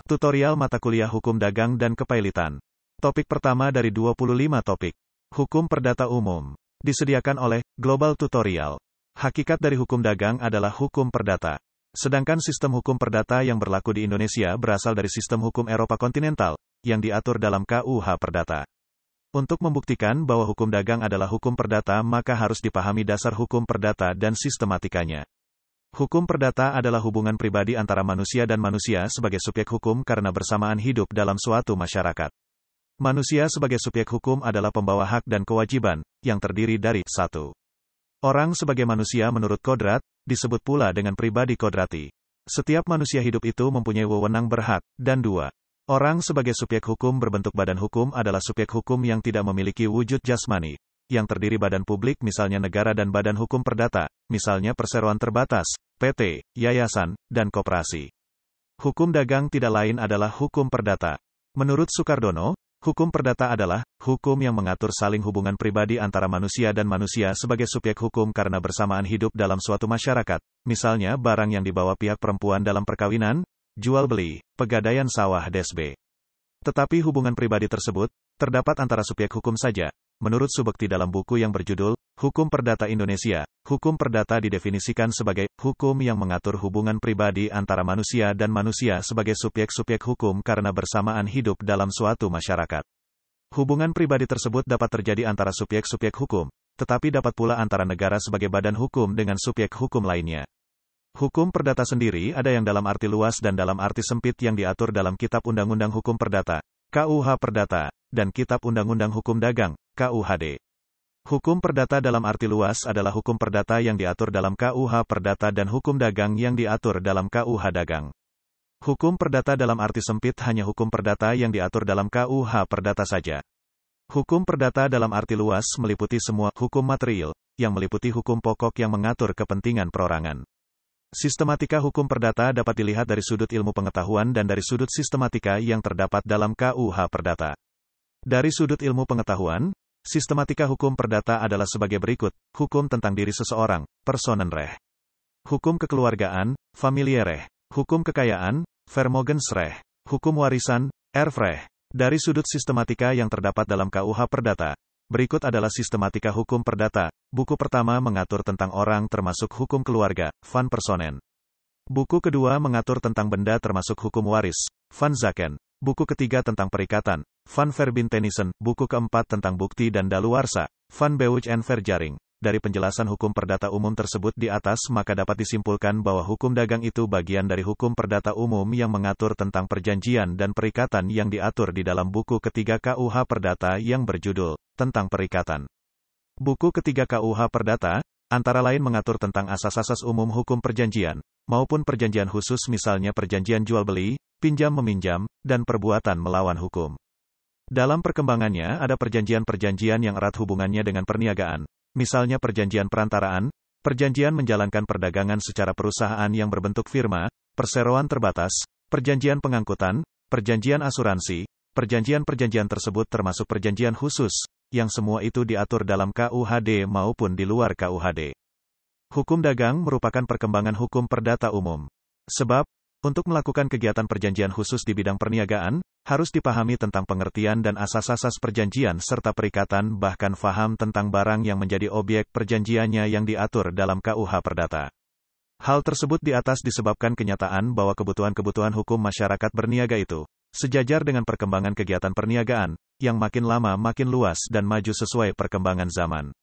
Tutorial mata kuliah Hukum Dagang dan Kepailitan. Topik pertama dari 25 topik. Hukum Perdata Umum. Disediakan oleh Global Tutorial. Hakikat dari hukum dagang adalah hukum perdata. Sedangkan sistem hukum perdata yang berlaku di Indonesia berasal dari sistem hukum Eropa kontinental, yang diatur dalam KUH Perdata. Untuk membuktikan bahwa hukum dagang adalah hukum perdata, maka harus dipahami dasar hukum perdata dan sistematikanya. Hukum perdata adalah hubungan pribadi antara manusia dan manusia sebagai subjek hukum karena bersamaan hidup dalam suatu masyarakat. Manusia sebagai subjek hukum adalah pembawa hak dan kewajiban, yang terdiri dari 1. Orang sebagai manusia menurut kodrat, disebut pula dengan pribadi kodrati. Setiap manusia hidup itu mempunyai wewenang berhak, dan 2. Orang sebagai subjek hukum berbentuk badan hukum adalah subjek hukum yang tidak memiliki wujud jasmani, yang terdiri badan publik misalnya negara dan badan hukum perdata, misalnya perseroan terbatas, PT, yayasan, dan koperasi. Hukum dagang tidak lain adalah hukum perdata. Menurut Soekardono, hukum perdata adalah hukum yang mengatur saling hubungan pribadi antara manusia dan manusia sebagai subjek hukum karena bersamaan hidup dalam suatu masyarakat, misalnya barang yang dibawa pihak perempuan dalam perkawinan, jual beli, pegadaian sawah dsb. Tetapi hubungan pribadi tersebut terdapat antara subjek hukum saja. Menurut Subekti dalam buku yang berjudul Hukum Perdata Indonesia, hukum perdata didefinisikan sebagai hukum yang mengatur hubungan pribadi antara manusia dan manusia sebagai subjek-subjek hukum karena bersamaan hidup dalam suatu masyarakat. Hubungan pribadi tersebut dapat terjadi antara subjek-subjek hukum, tetapi dapat pula antara negara sebagai badan hukum dengan subjek hukum lainnya. Hukum perdata sendiri ada yang dalam arti luas dan dalam arti sempit yang diatur dalam Kitab Undang-Undang Hukum Perdata, KUH Perdata, dan Kitab Undang-Undang Hukum Dagang, KUHD. Hukum perdata dalam arti luas adalah hukum perdata yang diatur dalam KUH Perdata dan hukum dagang yang diatur dalam KUH Dagang. Hukum perdata dalam arti sempit hanya hukum perdata yang diatur dalam KUH Perdata saja. Hukum perdata dalam arti luas meliputi semua hukum material, yang meliputi hukum pokok yang mengatur kepentingan perorangan. Sistematika hukum perdata dapat dilihat dari sudut ilmu pengetahuan dan dari sudut sistematika yang terdapat dalam KUH Perdata. Dari sudut ilmu pengetahuan, sistematika hukum perdata adalah sebagai berikut: hukum tentang diri seseorang, personenrecht. Hukum kekeluargaan, familiarecht. Hukum kekayaan, vermogensrecht. Hukum warisan, erfrecht. Dari sudut sistematika yang terdapat dalam KUH Perdata, berikut adalah sistematika hukum perdata. Buku pertama mengatur tentang orang termasuk hukum keluarga, van personen. Buku kedua mengatur tentang benda termasuk hukum waris, van zaken. Buku ketiga tentang perikatan, van verbintenissen. Buku keempat tentang bukti dan daluarsa, van bewijs en verjaring. Dari penjelasan hukum perdata umum tersebut di atas maka dapat disimpulkan bahwa hukum dagang itu bagian dari hukum perdata umum yang mengatur tentang perjanjian dan perikatan yang diatur di dalam buku ketiga KUH Perdata yang berjudul tentang perikatan. Buku ketiga KUH Perdata antara lain mengatur tentang asas-asas umum hukum perjanjian maupun perjanjian khusus, misalnya perjanjian jual beli, pinjam-meminjam, dan perbuatan melawan hukum. Dalam perkembangannya ada perjanjian-perjanjian yang erat hubungannya dengan perniagaan, misalnya perjanjian perantaraan, perjanjian menjalankan perdagangan secara perusahaan yang berbentuk firma, perseroan terbatas, perjanjian pengangkutan, perjanjian asuransi. Perjanjian-perjanjian tersebut termasuk perjanjian khusus, yang semua itu diatur dalam KUHD maupun di luar KUHD. Hukum dagang merupakan perkembangan hukum perdata umum. Sebab, untuk melakukan kegiatan perjanjian khusus di bidang perniagaan, harus dipahami tentang pengertian dan asas-asas perjanjian serta perikatan, bahkan faham tentang barang yang menjadi objek perjanjiannya yang diatur dalam KUH Perdata. Hal tersebut di atas disebabkan kenyataan bahwa kebutuhan-kebutuhan hukum masyarakat berniaga itu sejajar dengan perkembangan kegiatan perniagaan, yang makin lama makin luas dan maju sesuai perkembangan zaman.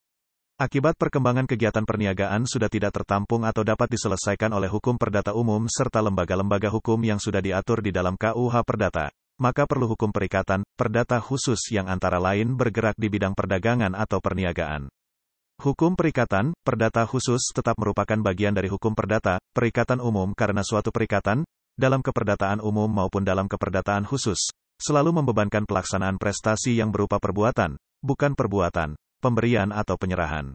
Akibat perkembangan kegiatan perniagaan sudah tidak tertampung atau dapat diselesaikan oleh hukum perdata umum serta lembaga-lembaga hukum yang sudah diatur di dalam KUH Perdata, maka perlu hukum perikatan, perdata khusus yang antara lain bergerak di bidang perdagangan atau perniagaan. Hukum perikatan, perdata khusus tetap merupakan bagian dari hukum perdata, perikatan umum karena suatu perikatan, dalam keperdataan umum maupun dalam keperdataan khusus, selalu membebankan pelaksanaan prestasi yang berupa perbuatan, bukan perbuatan, pemberian atau penyerahan.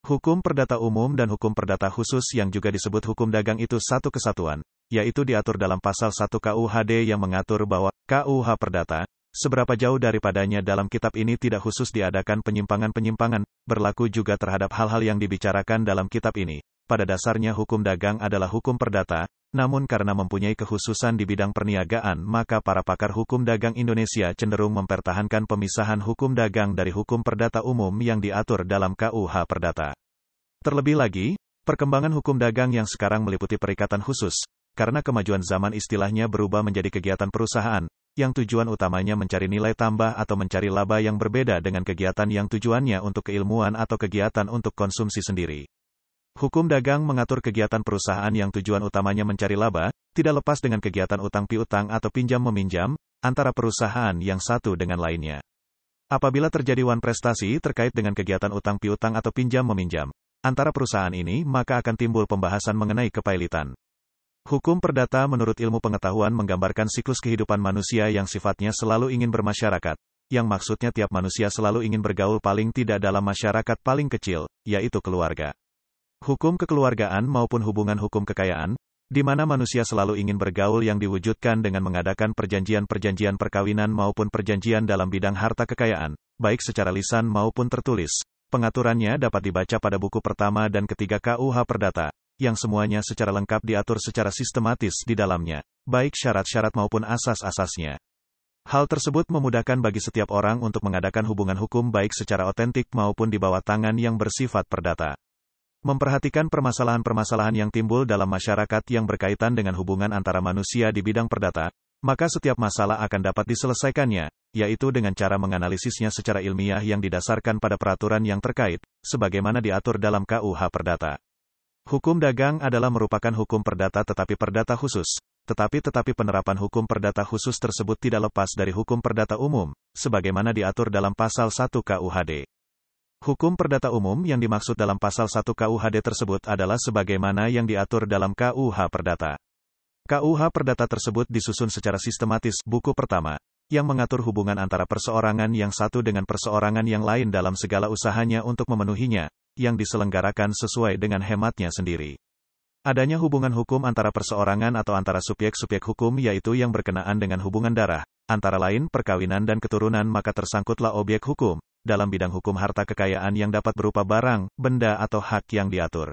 Hukum perdata umum dan hukum perdata khusus yang juga disebut hukum dagang itu satu kesatuan, yaitu diatur dalam pasal 1 KUHD yang mengatur bahwa KUH Perdata seberapa jauh daripadanya dalam kitab ini tidak khusus diadakan penyimpangan-penyimpangan, berlaku juga terhadap hal-hal yang dibicarakan dalam kitab ini. Pada dasarnya hukum dagang adalah hukum perdata, namun karena mempunyai kekhususan di bidang perniagaan maka para pakar hukum dagang Indonesia cenderung mempertahankan pemisahan hukum dagang dari hukum perdata umum yang diatur dalam KUH Perdata. Terlebih lagi, perkembangan hukum dagang yang sekarang meliputi perikatan khusus, karena kemajuan zaman istilahnya berubah menjadi kegiatan perusahaan, yang tujuan utamanya mencari nilai tambah atau mencari laba yang berbeda dengan kegiatan yang tujuannya untuk keilmuan atau kegiatan untuk konsumsi sendiri. Hukum dagang mengatur kegiatan perusahaan yang tujuan utamanya mencari laba, tidak lepas dengan kegiatan utang piutang atau pinjam-meminjam, antara perusahaan yang satu dengan lainnya. Apabila terjadi wan prestasi terkait dengan kegiatan utang piutang atau pinjam-meminjam antara perusahaan ini, maka akan timbul pembahasan mengenai kepailitan. Hukum perdata menurut ilmu pengetahuan menggambarkan siklus kehidupan manusia yang sifatnya selalu ingin bermasyarakat, yang maksudnya tiap manusia selalu ingin bergaul paling tidak dalam masyarakat paling kecil, yaitu keluarga. Hukum kekeluargaan maupun hubungan hukum kekayaan, di mana manusia selalu ingin bergaul yang diwujudkan dengan mengadakan perjanjian-perjanjian perkawinan maupun perjanjian dalam bidang harta kekayaan, baik secara lisan maupun tertulis. Pengaturannya dapat dibaca pada buku pertama dan ketiga KUH Perdata, yang semuanya secara lengkap diatur secara sistematis di dalamnya, baik syarat-syarat maupun asas-asasnya. Hal tersebut memudahkan bagi setiap orang untuk mengadakan hubungan hukum baik secara otentik maupun di bawah tangan yang bersifat perdata. Memperhatikan permasalahan-permasalahan yang timbul dalam masyarakat yang berkaitan dengan hubungan antara manusia di bidang perdata, maka setiap masalah akan dapat diselesaikannya, yaitu dengan cara menganalisisnya secara ilmiah yang didasarkan pada peraturan yang terkait, sebagaimana diatur dalam KUH Perdata. Hukum dagang adalah merupakan hukum perdata tetapi perdata khusus, tetapi penerapan hukum perdata khusus tersebut tidak lepas dari hukum perdata umum, sebagaimana diatur dalam pasal 1 KUHD. Hukum perdata umum yang dimaksud dalam pasal 1 KUHD tersebut adalah sebagaimana yang diatur dalam KUH Perdata. KUH Perdata tersebut disusun secara sistematis, buku pertama, yang mengatur hubungan antara perseorangan yang satu dengan perseorangan yang lain dalam segala usahanya untuk memenuhinya, yang diselenggarakan sesuai dengan hematnya sendiri. Adanya hubungan hukum antara perseorangan atau antara subjek-subjek hukum yaitu yang berkenaan dengan hubungan darah, antara lain perkawinan dan keturunan, maka tersangkutlah objek hukum, dalam bidang hukum harta kekayaan yang dapat berupa barang, benda atau hak yang diatur.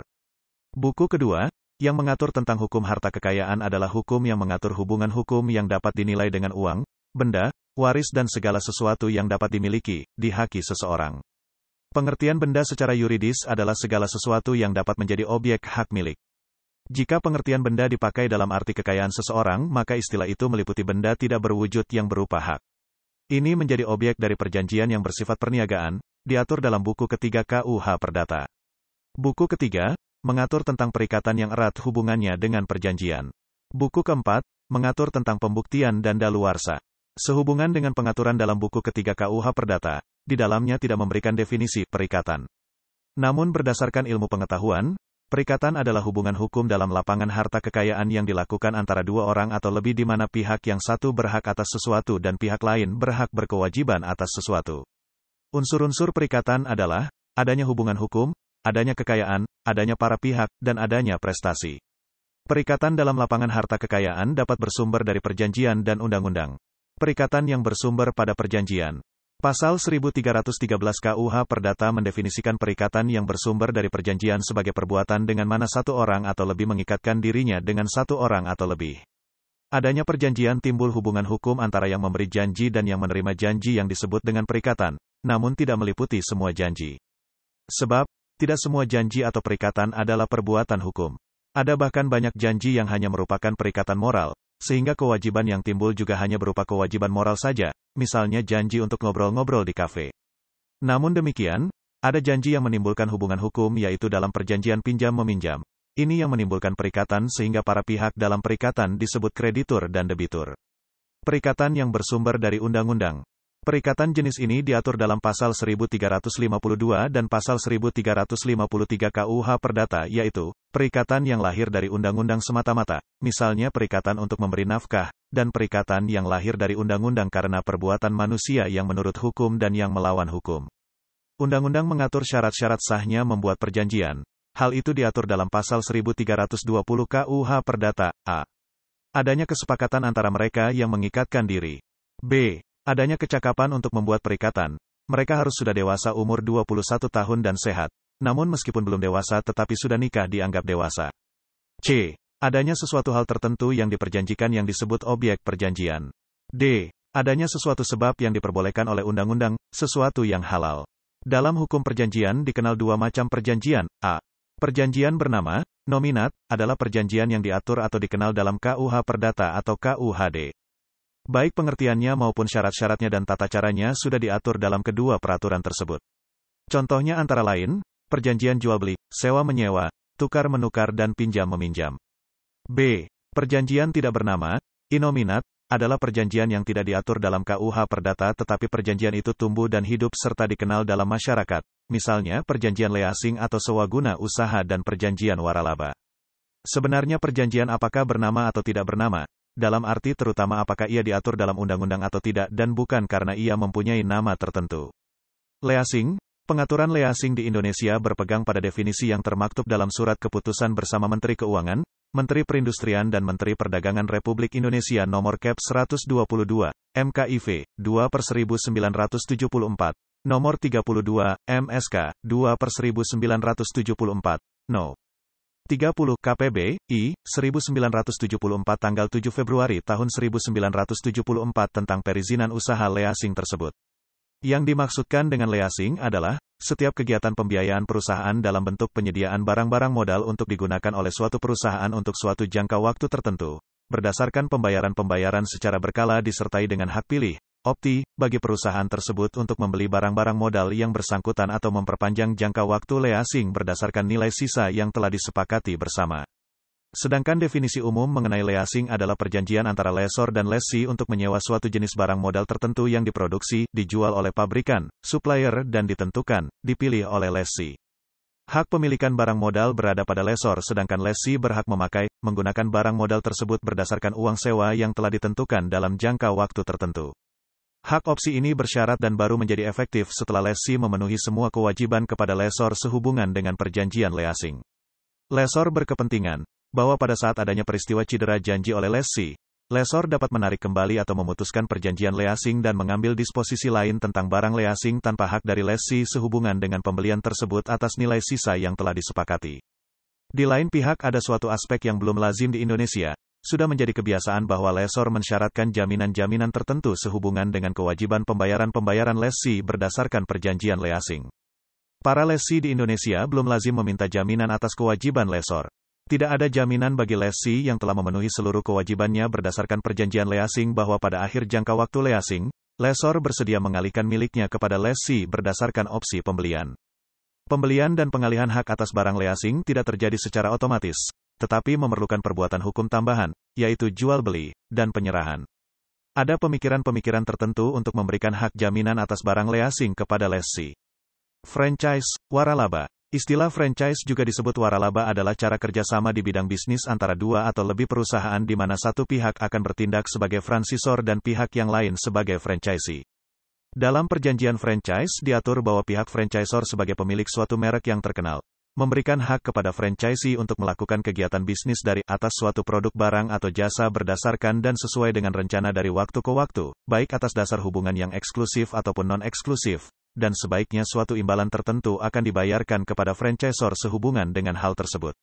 Buku kedua, yang mengatur tentang hukum harta kekayaan adalah hukum yang mengatur hubungan hukum yang dapat dinilai dengan uang, benda, waris dan segala sesuatu yang dapat dimiliki, dihaki seseorang. Pengertian benda secara yuridis adalah segala sesuatu yang dapat menjadi objek hak milik. Jika pengertian benda dipakai dalam arti kekayaan seseorang, maka istilah itu meliputi benda tidak berwujud yang berupa hak. Ini menjadi objek dari perjanjian yang bersifat perniagaan, diatur dalam buku ketiga KUH Perdata. Buku ketiga, mengatur tentang perikatan yang erat hubungannya dengan perjanjian. Buku keempat, mengatur tentang pembuktian dan daluarsa. Sehubungan dengan pengaturan dalam buku ketiga KUH Perdata, di dalamnya tidak memberikan definisi perikatan. Namun berdasarkan ilmu pengetahuan, perikatan adalah hubungan hukum dalam lapangan harta kekayaan yang dilakukan antara dua orang atau lebih di mana pihak yang satu berhak atas sesuatu dan pihak lain berhak berkewajiban atas sesuatu. Unsur-unsur perikatan adalah adanya hubungan hukum, adanya kekayaan, adanya para pihak, dan adanya prestasi. Perikatan dalam lapangan harta kekayaan dapat bersumber dari perjanjian dan undang-undang. Perikatan yang bersumber pada perjanjian. Pasal 1313 KUH Perdata mendefinisikan perikatan yang bersumber dari perjanjian sebagai perbuatan dengan mana satu orang atau lebih mengikatkan dirinya dengan satu orang atau lebih. Adanya perjanjian timbul hubungan hukum antara yang memberi janji dan yang menerima janji yang disebut dengan perikatan, namun tidak meliputi semua janji. Sebab, tidak semua janji atau perikatan adalah perbuatan hukum. Ada bahkan banyak janji yang hanya merupakan perikatan moral, sehingga kewajiban yang timbul juga hanya berupa kewajiban moral saja, misalnya janji untuk ngobrol-ngobrol di kafe. Namun demikian, ada janji yang menimbulkan hubungan hukum yaitu dalam perjanjian pinjam-meminjam. Ini yang menimbulkan perikatan sehingga para pihak dalam perikatan disebut kreditur dan debitur. Perikatan yang bersumber dari undang-undang. Perikatan jenis ini diatur dalam pasal 1352 dan pasal 1353 KUH Perdata yaitu, perikatan yang lahir dari undang-undang semata-mata, misalnya perikatan untuk memberi nafkah, dan perikatan yang lahir dari undang-undang karena perbuatan manusia yang menurut hukum dan yang melawan hukum. Undang-undang mengatur syarat-syarat sahnya membuat perjanjian. Hal itu diatur dalam pasal 1320 KUH Perdata, A. Adanya kesepakatan antara mereka yang mengikatkan diri. B. Adanya kecakapan untuk membuat perikatan. Mereka harus sudah dewasa umur 21 tahun dan sehat. Namun meskipun belum dewasa tetapi sudah nikah dianggap dewasa. C. Adanya sesuatu hal tertentu yang diperjanjikan yang disebut objek perjanjian. D. Adanya sesuatu sebab yang diperbolehkan oleh undang-undang, sesuatu yang halal. Dalam hukum perjanjian dikenal dua macam perjanjian. A. Perjanjian bernama nominat adalah perjanjian yang diatur atau dikenal dalam KUH Perdata atau KUHD. Baik pengertiannya maupun syarat-syaratnya dan tata caranya sudah diatur dalam kedua peraturan tersebut. Contohnya antara lain, perjanjian jual-beli, sewa-menyewa, tukar-menukar dan pinjam-meminjam. B. Perjanjian tidak bernama, inominat, adalah perjanjian yang tidak diatur dalam KUH Perdata tetapi perjanjian itu tumbuh dan hidup serta dikenal dalam masyarakat, misalnya perjanjian leasing atau sewa guna usaha dan perjanjian waralaba. Sebenarnya perjanjian apakah bernama atau tidak bernama, dalam arti terutama apakah ia diatur dalam undang-undang atau tidak dan bukan karena ia mempunyai nama tertentu. Leasing, pengaturan leasing di Indonesia berpegang pada definisi yang termaktub dalam Surat Keputusan bersama Menteri Keuangan, Menteri Perindustrian dan Menteri Perdagangan Republik Indonesia Nomor Kep 122, MKIV, 2/1974, Nomor 32, MSK, 2/1974, No. 30 KPB, I, 1974 tanggal 7 Februari tahun 1974 tentang perizinan usaha leasing tersebut. Yang dimaksudkan dengan leasing adalah setiap kegiatan pembiayaan perusahaan dalam bentuk penyediaan barang-barang modal untuk digunakan oleh suatu perusahaan untuk suatu jangka waktu tertentu, berdasarkan pembayaran-pembayaran secara berkala disertai dengan hak pilih, opti, bagi perusahaan tersebut untuk membeli barang-barang modal yang bersangkutan atau memperpanjang jangka waktu leasing berdasarkan nilai sisa yang telah disepakati bersama. Sedangkan definisi umum mengenai leasing adalah perjanjian antara lessor dan lessee untuk menyewa suatu jenis barang modal tertentu yang diproduksi, dijual oleh pabrikan, supplier dan ditentukan, dipilih oleh lessee. Hak pemilikan barang modal berada pada lessor sedangkan lessee berhak memakai, menggunakan barang modal tersebut berdasarkan uang sewa yang telah ditentukan dalam jangka waktu tertentu. Hak opsi ini bersyarat dan baru menjadi efektif setelah lessee memenuhi semua kewajiban kepada lessor sehubungan dengan perjanjian leasing. Lessor berkepentingan bahwa pada saat adanya peristiwa cedera janji oleh lessee, lessor dapat menarik kembali atau memutuskan perjanjian leasing dan mengambil disposisi lain tentang barang leasing tanpa hak dari lessee sehubungan dengan pembelian tersebut atas nilai sisa yang telah disepakati. Di lain pihak ada suatu aspek yang belum lazim di Indonesia, sudah menjadi kebiasaan bahwa lessor mensyaratkan jaminan-jaminan tertentu sehubungan dengan kewajiban pembayaran-pembayaran lessee berdasarkan perjanjian leasing. Para lessee di Indonesia belum lazim meminta jaminan atas kewajiban lessor. Tidak ada jaminan bagi lessee yang telah memenuhi seluruh kewajibannya berdasarkan perjanjian leasing bahwa pada akhir jangka waktu leasing, lessor bersedia mengalihkan miliknya kepada lessee berdasarkan opsi pembelian. Pembelian dan pengalihan hak atas barang leasing tidak terjadi secara otomatis, tetapi memerlukan perbuatan hukum tambahan, yaitu jual beli dan penyerahan. Ada pemikiran-pemikiran tertentu untuk memberikan hak jaminan atas barang leasing kepada lessee. Franchise, waralaba. Istilah franchise juga disebut waralaba adalah cara kerjasama di bidang bisnis antara dua atau lebih perusahaan di mana satu pihak akan bertindak sebagai franchisor dan pihak yang lain sebagai franchisee. Dalam perjanjian franchise diatur bahwa pihak franchisor sebagai pemilik suatu merek yang terkenal, memberikan hak kepada franchisee untuk melakukan kegiatan bisnis dari atas suatu produk barang atau jasa berdasarkan dan sesuai dengan rencana dari waktu ke waktu, baik atas dasar hubungan yang eksklusif ataupun non-eksklusif. Dan sebaiknya suatu imbalan tertentu akan dibayarkan kepada franchisor sehubungan dengan hal tersebut.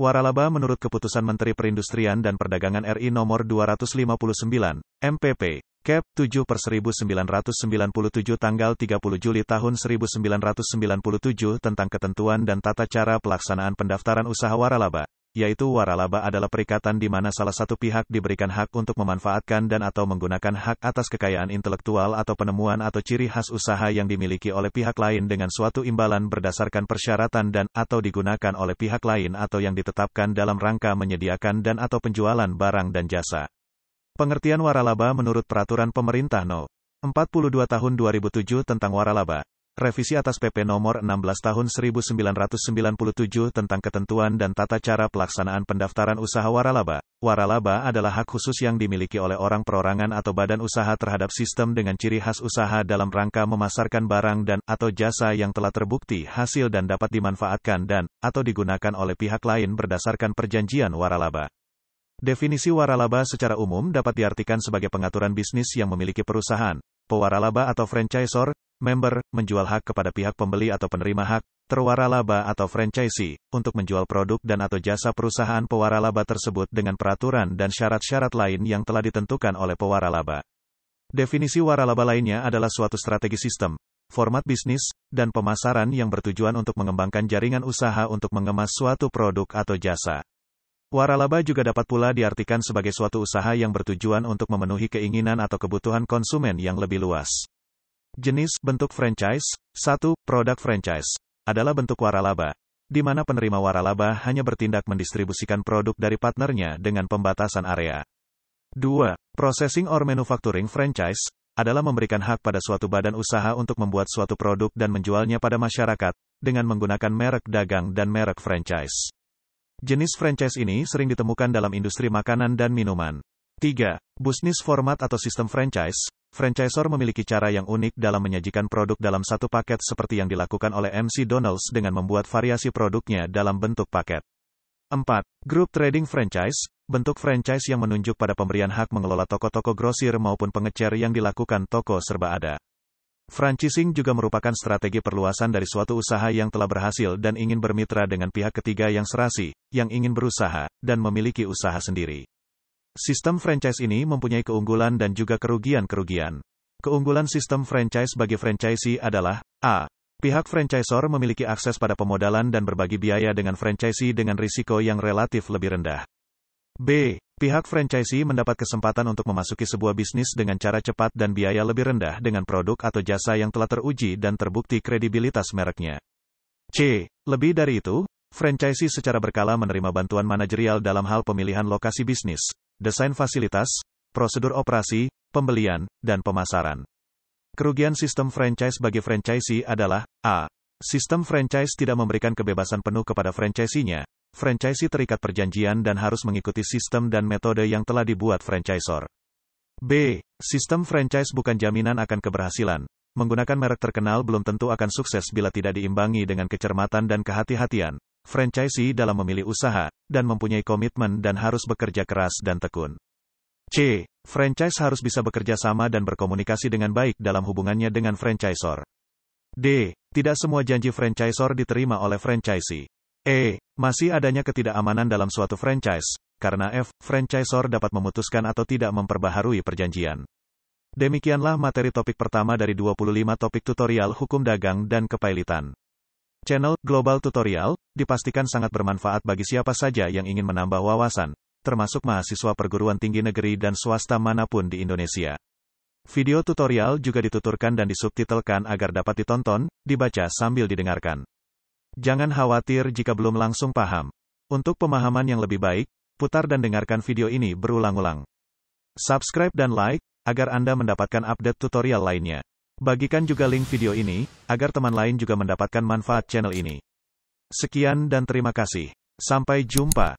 Waralaba menurut Keputusan Menteri Perindustrian dan Perdagangan RI Nomor 259, MPP, Kep 7/1997 tanggal 30 Juli tahun 1997 tentang ketentuan dan tata cara pelaksanaan pendaftaran usaha waralaba, yaitu waralaba adalah perikatan di mana salah satu pihak diberikan hak untuk memanfaatkan dan atau menggunakan hak atas kekayaan intelektual atau penemuan atau ciri khas usaha yang dimiliki oleh pihak lain dengan suatu imbalan berdasarkan persyaratan dan atau digunakan oleh pihak lain atau yang ditetapkan dalam rangka menyediakan dan atau penjualan barang dan jasa. Pengertian waralaba menurut Peraturan Pemerintah No. 42 Tahun 2007 tentang waralaba. Revisi atas PP Nomor 16 Tahun 1997 tentang ketentuan dan tata cara pelaksanaan pendaftaran usaha waralaba. Waralaba adalah hak khusus yang dimiliki oleh orang perorangan atau badan usaha terhadap sistem dengan ciri khas usaha dalam rangka memasarkan barang dan atau jasa yang telah terbukti hasil dan dapat dimanfaatkan dan atau digunakan oleh pihak lain berdasarkan perjanjian waralaba. Definisi waralaba secara umum dapat diartikan sebagai pengaturan bisnis yang memiliki perusahaan, pewaralaba atau franchisor, member, menjual hak kepada pihak pembeli atau penerima hak, terwaralaba atau franchisee, untuk menjual produk dan atau jasa perusahaan pewaralaba tersebut dengan peraturan dan syarat-syarat lain yang telah ditentukan oleh pewaralaba. Definisi waralaba lainnya adalah suatu strategi sistem, format bisnis, dan pemasaran yang bertujuan untuk mengembangkan jaringan usaha untuk mengemas suatu produk atau jasa. Waralaba juga dapat pula diartikan sebagai suatu usaha yang bertujuan untuk memenuhi keinginan atau kebutuhan konsumen yang lebih luas. Jenis bentuk franchise. 1. Produk franchise adalah bentuk waralaba, di mana penerima waralaba hanya bertindak mendistribusikan produk dari partnernya dengan pembatasan area. 2. Processing or manufacturing franchise adalah memberikan hak pada suatu badan usaha untuk membuat suatu produk dan menjualnya pada masyarakat, dengan menggunakan merek dagang dan merek franchise. Jenis franchise ini sering ditemukan dalam industri makanan dan minuman. 3. Business format atau sistem franchise. Franchisor memiliki cara yang unik dalam menyajikan produk dalam satu paket seperti yang dilakukan oleh MC Donald's dengan membuat variasi produknya dalam bentuk paket. 4. Group trading franchise. Bentuk franchise yang menunjuk pada pemberian hak mengelola toko-toko grosir maupun pengecer yang dilakukan toko serba ada. Franchising juga merupakan strategi perluasan dari suatu usaha yang telah berhasil dan ingin bermitra dengan pihak ketiga yang serasi, yang ingin berusaha, dan memiliki usaha sendiri. Sistem franchise ini mempunyai keunggulan dan juga kerugian-kerugian. Keunggulan sistem franchise bagi franchisee adalah, A. Pihak franchisor memiliki akses pada pemodalan dan berbagi biaya dengan franchisee dengan risiko yang relatif lebih rendah. B. Pihak franchisee mendapat kesempatan untuk memasuki sebuah bisnis dengan cara cepat dan biaya lebih rendah dengan produk atau jasa yang telah teruji dan terbukti kredibilitas mereknya. C. Lebih dari itu, franchisee secara berkala menerima bantuan manajerial dalam hal pemilihan lokasi bisnis, desain fasilitas, prosedur operasi, pembelian, dan pemasaran. Kerugian sistem franchise bagi franchisee adalah, A. Sistem franchise tidak memberikan kebebasan penuh kepada franchisee-nya. Franchisee terikat perjanjian dan harus mengikuti sistem dan metode yang telah dibuat franchisor. B. Sistem franchise bukan jaminan akan keberhasilan. Menggunakan merek terkenal belum tentu akan sukses bila tidak diimbangi dengan kecermatan dan kehati-hatian. Franchisee dalam memilih usaha, dan mempunyai komitmen dan harus bekerja keras dan tekun. C. Franchise harus bisa bekerja sama dan berkomunikasi dengan baik dalam hubungannya dengan franchisor. D. Tidak semua janji franchisor diterima oleh franchisee. E. Masih adanya ketidakamanan dalam suatu franchise, karena F. Franchisor dapat memutuskan atau tidak memperbaharui perjanjian. Demikianlah materi topik pertama dari 25 topik tutorial hukum dagang dan kepailitan. Channel Global Tutorial dipastikan sangat bermanfaat bagi siapa saja yang ingin menambah wawasan, termasuk mahasiswa perguruan tinggi negeri dan swasta manapun di Indonesia. Video tutorial juga dituturkan dan disubtitelkan agar dapat ditonton, dibaca sambil didengarkan. Jangan khawatir jika belum langsung paham. Untuk pemahaman yang lebih baik, putar dan dengarkan video ini berulang-ulang. Subscribe dan like, agar Anda mendapatkan update tutorial lainnya. Bagikan juga link video ini, agar teman lain juga mendapatkan manfaat channel ini. Sekian dan terima kasih. Sampai jumpa.